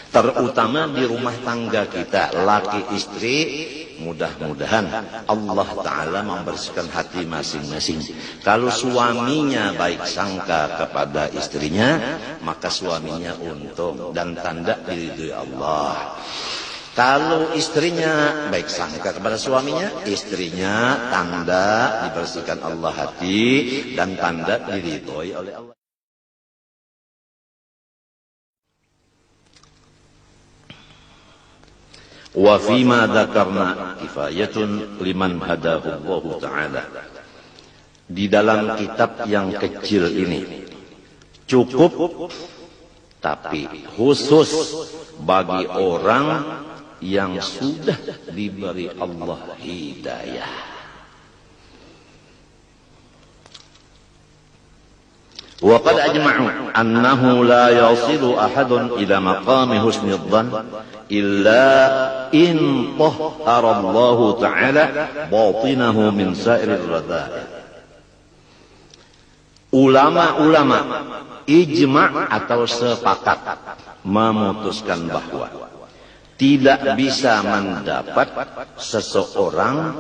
terutama di rumah tangga kita, laki istri. Mudah-mudahan Allah Ta'ala membersihkan hati masing-masing. Kalau suaminya baik sangka kepada istrinya, maka suaminya untung dan tanda diridhoi Allah. Kalau istrinya baik sangka kepada suaminya, istrinya tanda dibersihkan Allah hati dan tanda diridhoi oleh Allah. Wa fima dzakarna kifayatun liman hadahu Allah Ta'ala. Di dalam kitab yang kecil ini cukup, tapi khusus bagi orang yang sudah diberi Allah hidayah. Wa qad ajma'u annahu la yasilu ahadun ila maqami husnidh dhann illa in tahhara Allah Ta'ala batinahu min sa'irir radha'il. Ulama-ulama ijma' atau sepakat memutuskan bahwa tidak bisa mendapat seseorang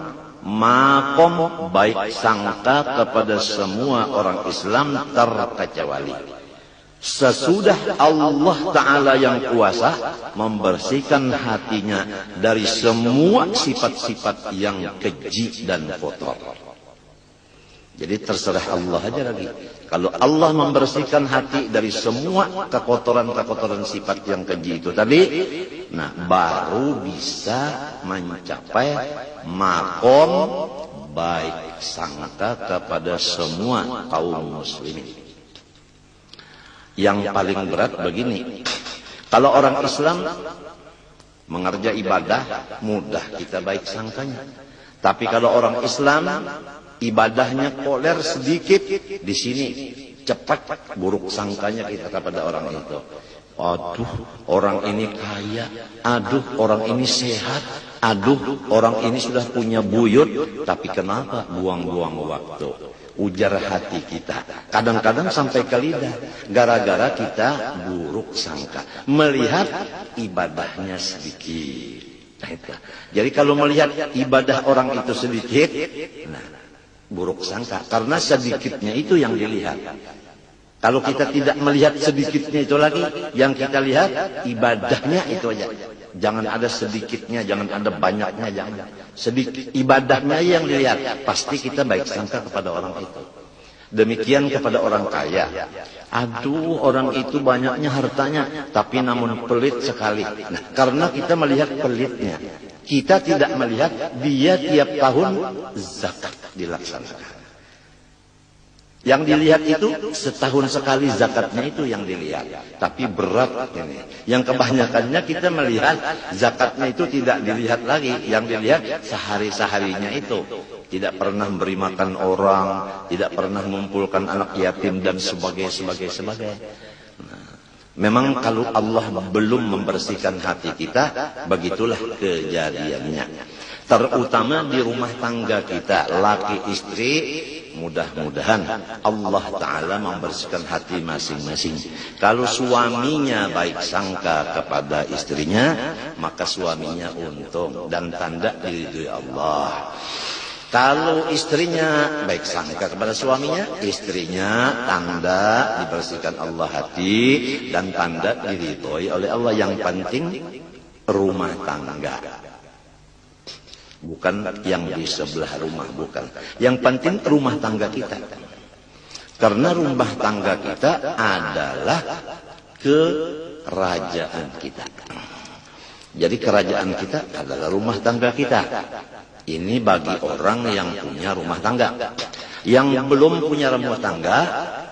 makom baik sangka kepada semua orang Islam terkecuali sesudah Allah Ta'ala yang kuasa membersihkan hatinya dari semua sifat-sifat yang keji dan kotor. Jadi terserah Allah aja lagi. Kalau Allah membersihkan hati dari semua kekotoran-kekotoran sifat yang keji itu tadi, nah baru bisa mencapai makom baik sangka kepada semua kaum muslimin. Yang paling berat begini, kalau orang Islam mengerja ibadah mudah kita baik sangkanya, tapi kalau orang Islam ibadahnya koler sedikit, di sini cepat buruk sangkanya kita kepada orang itu. Aduh, orang ini kaya, aduh orang ini sehat, aduh orang ini sudah punya buyut, tapi kenapa buang-buang waktu? Ujar hati kita, kadang-kadang sampai ke lidah, gara-gara kita buruk sangka melihat ibadahnya sedikit. Nah, itu. Jadi kalau melihat ibadah orang itu sedikit, nah buruk sangka, karena sedikitnya itu yang dilihat. Kalau kita tidak melihat sedikitnya itu lagi, yang kita lihat ibadahnya itu aja. Jangan ada sedikitnya, jangan ada banyaknya, jangan. Sedikit ibadahnya yang dilihat, pasti kita baik sangka kepada orang itu. Demikian kepada orang kaya. Aduh, orang itu banyaknya hartanya, tapi namun pelit sekali. Nah, karena kita melihat pelitnya, kita tidak melihat dia tiap tahun zakat dilaksanakan. Yang dilihat itu setahun sekali zakatnya itu yang dilihat. Tapi berat ini. Yang kebanyakannya kita melihat zakatnya itu tidak dilihat lagi. Yang dilihat sehari-seharinya itu. Tidak pernah beri makan orang, tidak pernah mengumpulkan anak yatim dan sebagainya. Nah, memang kalau Allah belum membersihkan hati kita, begitulah kejadiannya. Terutama di rumah tangga kita, laki istri, mudah-mudahan Allah Ta'ala membersihkan hati masing-masing. Kalau suaminya baik sangka kepada istrinya, maka suaminya untung dan tanda diridhoi Allah. Kalau istrinya baik sangka kepada suaminya, istrinya tanda dibersihkan Allah hati dan tanda diridhoi oleh Allah. Yang penting rumah tangga, bukan yang di sebelah rumah, bukan. Yang penting rumah tangga kita. Karena rumah tangga kita adalah kerajaan kita. Jadi kerajaan kita adalah rumah tangga kita. Ini bagi orang yang punya rumah tangga. Yang belum punya rumah tangga,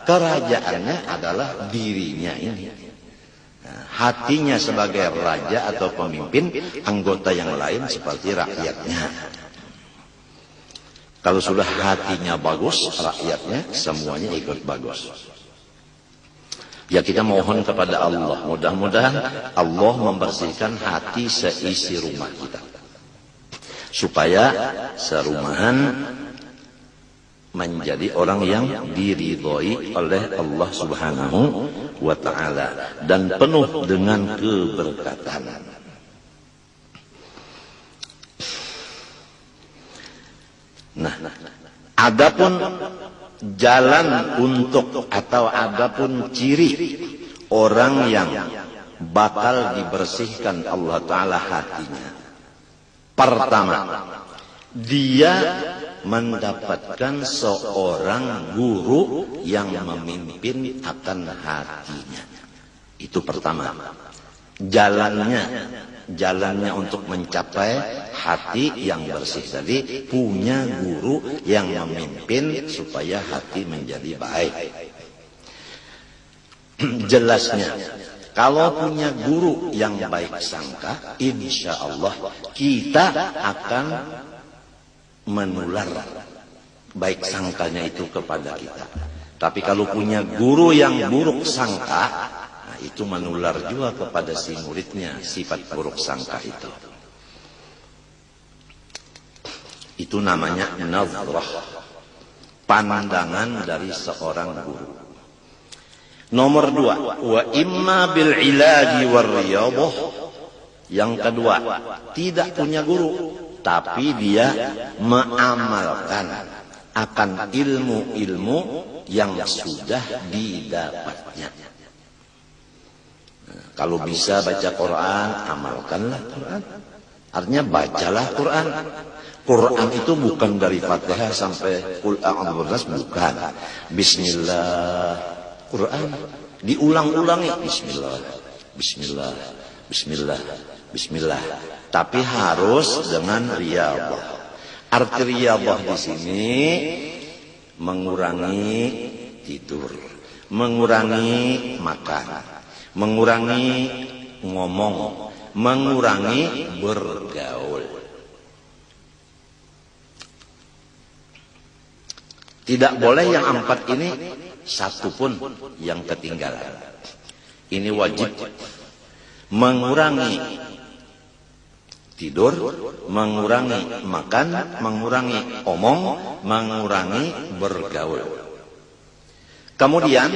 kerajaannya adalah dirinya ini. Hatinya sebagai raja atau pemimpin, anggota yang lain seperti rakyatnya. Kalau sudah hatinya bagus, rakyatnya semuanya ikut bagus. Ya kita mohon kepada Allah, mudah-mudahan Allah membersihkan hati seisi rumah kita. Supaya serumahan menjadi orang yang diridhoi oleh Allah Subhanahu wa ta'ala dan penuh dengan keberkatan. Nah, adapun jalan untuk atau adapun ciri orang yang bakal dibersihkan Allah Ta'ala hatinya. Pertama, dia mendapatkan seorang guru yang memimpin akan hatinya. Itu pertama. Jalannya untuk mencapai hati yang bersih tadi, punya guru yang memimpin supaya hati menjadi baik. Jelasnya, kalau punya guru yang baik sangka, insya Allah kita akan menular baik sangkanya itu kepada kita. Tapi kalau punya guru yang buruk sangka, nah itu menular juga kepada si muridnya sifat buruk sangka itu. Itu namanya nazrah, pandangan dari seorang guru. Nomor 2, wa imma bil ilaji war riyadhah. Yang kedua, tidak punya guru tapi dia mengamalkan akan ilmu-ilmu yang sudah didapatnya. Nah, kalau bisa baca Quran, amalkanlah Quran. Artinya bacalah Quran. Quran itu bukan dari Fatihah sampai Qul a'udzu birabbil bukan. Bismillah. Quran diulang-ulangi. Bismillah, Bismillah, Bismillah, Bismillah. Tapi harus dengan riyadhah. Arti riyadhah di sini mengurangi tidur, mengurangi makan, mengurangi ngomong, mengurangi bergaul. Tidak boleh yang 4 ini satu pun yang ketinggalan. Ini wajib. Mengurangi tidur, mengurangi makan, mengurangi omong, mengurangi bergaul. Kemudian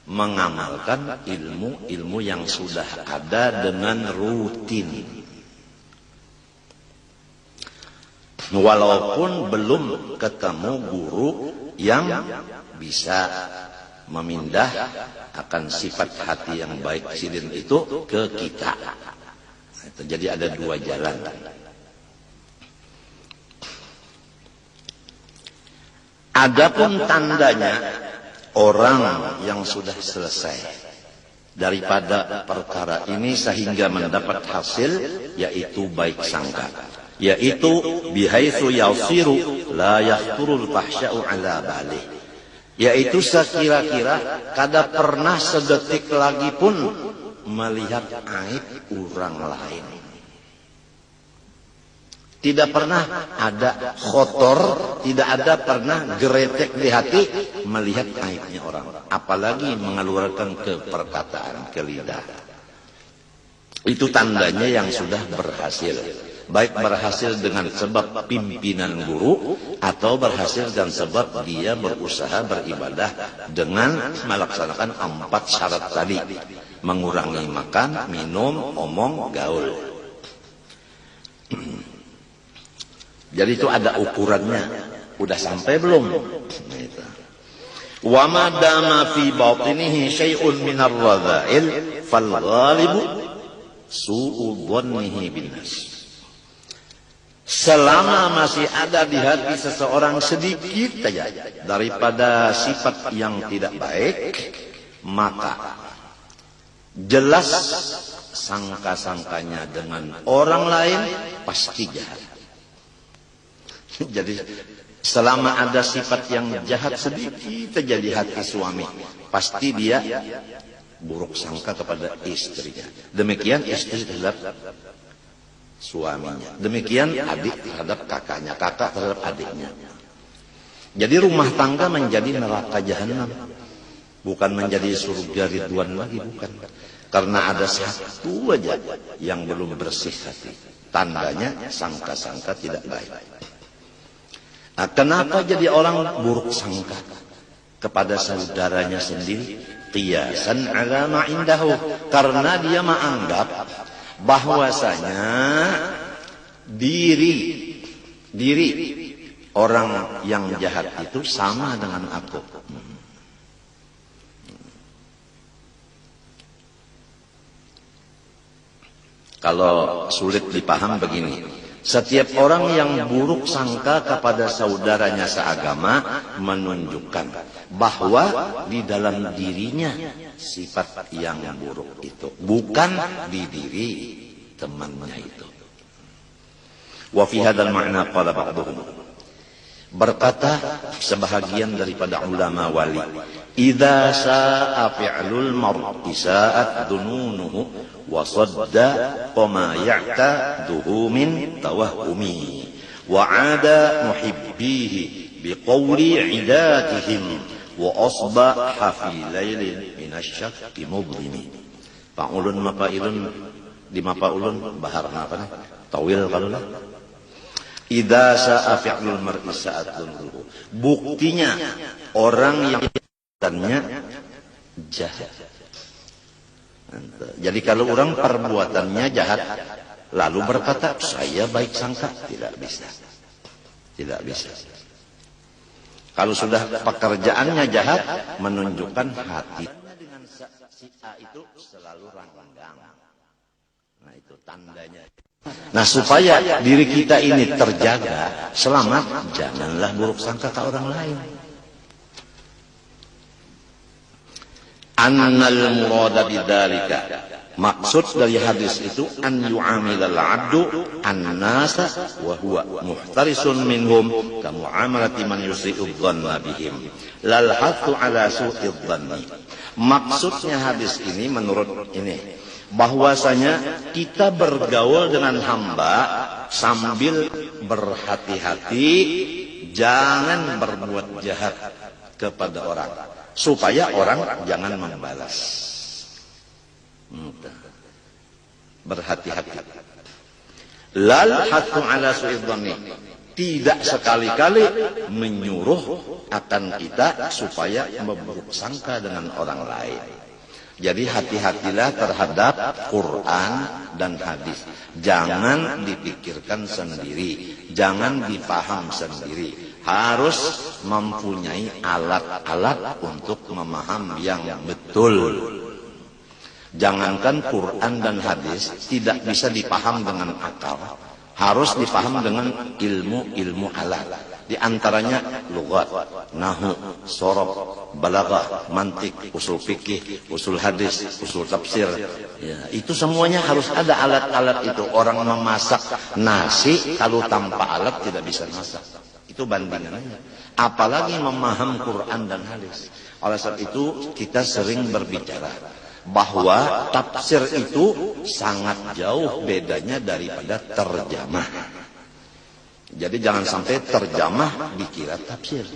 mengamalkan ilmu-ilmu yang sudah ada dengan rutin. Walaupun belum ketemu guru yang bisa memindah akan sifat hati yang baik sidin itu ke kita. Jadi ada 2 jalan. Adapun tandanya orang yang sudah selesai daripada perkara ini sehingga mendapat hasil, yaitu baik sangka, yaitu bihaitsu yasiru la yahturul fahsya'u ala balih, yaitu sekira-kira kada pernah sedetik lagi pun melihat aib orang lain. Tidak pernah ada kotor, tidak ada pernah geretek di hati melihat aibnya orang, apalagi mengeluarkan ke perkataan, ke lidah. Itu tandanya yang sudah berhasil. Baik berhasil dengan sebab pimpinan guru atau berhasil dengan sebab dia berusaha beribadah dengan melaksanakan 4 syarat tadi. Mengurangi makan, minum, omong, gaul. Jadi itu ada ukurannya. Udah sampai belum? Wa ma dama fi batinihi syai'un minar radha'il fal ghalibu su'u dhannihi bin nas. Selama masih ada di hati seseorang sedikit saja daripada sifat yang tidak baik, maka jelas sangka-sangkanya dengan orang lain pasti jahat. Jadi selama ada sifat yang jahat sedikit saja di hati suami, pasti dia buruk sangka kepada istrinya. Demikian istri terhadap suaminya. Demikian adik terhadap kakaknya, kakak terhadap adiknya. Jadi rumah tangga menjadi neraka jahanam, bukan menjadi surga ridwan lagi, bukan. Karena ada satu aja yang belum bersih hati. Tandanya sangka-sangka tidak baik. Nah, kenapa jadi orang buruk sangka kepada saudaranya sendiri? qiyasan ala ma indahu, karena dia menganggap bahwasanya diri orang yang jahat itu sama dengan aku. Kalau sulit dipaham begini, setiap orang yang buruk sangka kepada saudaranya seagama menunjukkan bahwa di dalam dirinya sifat yang buruk itu, bukan di diri temannya itu. Wa fi hadzal ma'na qala ba'dhum, berkata sebahagian daripada ulama wali, idza sa'a fi'lul mar'i sa'at dununuhu wa sadda qama ya'taduhu min tawahhumi wa 'ada muhibbihi biqawli 'idatihim wa asbaha fi lailin minasyakki mudlimi. Fa'ulun mafailun di mafaulun bahar apa nih? Tawil kalau lah. Idza sa'a fi'lul mar'i sa'at dununuhu. Buktinya orang yang perbuatannya jahat. Jadi kalau orang perbuatannya jahat lalu berkata saya baik sangka, tidak bisa. Tidak bisa. Kalau sudah pekerjaannya jahat menunjukkan hati dengan si A itu selalu ranggang. Nah itu tandanya. Nah supaya diri kita ini terjaga, selamat, janganlah buruk sangka ke orang lain. Annal murada bidzalika, maksud dari hadis itu an yu'amilal 'abdu an-nasa wa huwa muhtarisun minhum ka mu'amalati man yusi'u dhanna bihim lal hathu ala su'i dhanni. Maksudnya hadis ini menurut ini bahwasanya kita bergaul dengan hamba sambil berhati-hati jangan berbuat jahat kepada orang, supaya orang jangan membalas. Berhati-hati. Lal hattu ala su'idzani, tidak sekali-kali menyuruh akan kita supaya memburuk sangka dengan orang lain. Jadi hati-hatilah terhadap Quran dan hadis. Jangan dipikirkan sendiri, jangan dipaham sendiri. Harus mempunyai alat-alat untuk memaham yang betul. Jangankan Quran dan hadis tidak bisa dipaham dengan akal, harus dipaham dengan ilmu-ilmu alat. Di antaranya lughat, nahwu, sorof, balaghah, mantik, usul fikih, usul hadis, usul tafsir. Ya, itu semuanya harus ada alat-alat itu. Orang memasak nasi kalau tanpa alat tidak bisa masak. Itu bandingannya. Apalagi memaham Quran dan hadis. Oleh sebab itu kita sering berbicara bahwa tafsir itu sangat jauh bedanya daripada terjemah. Jadi jangan sampai terjemah dikira tafsir.